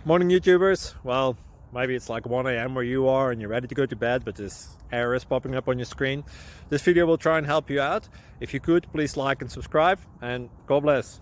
Morning YouTubers. Well, maybe it's like 1 a.m. where you are and you're ready to go to bed, but this error is popping up on your screen. This video will try and help you out. If you could, please like and subscribe, and God bless.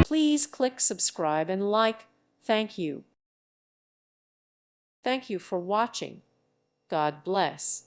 Please click subscribe and like. Thank you. Thank you for watching. God bless.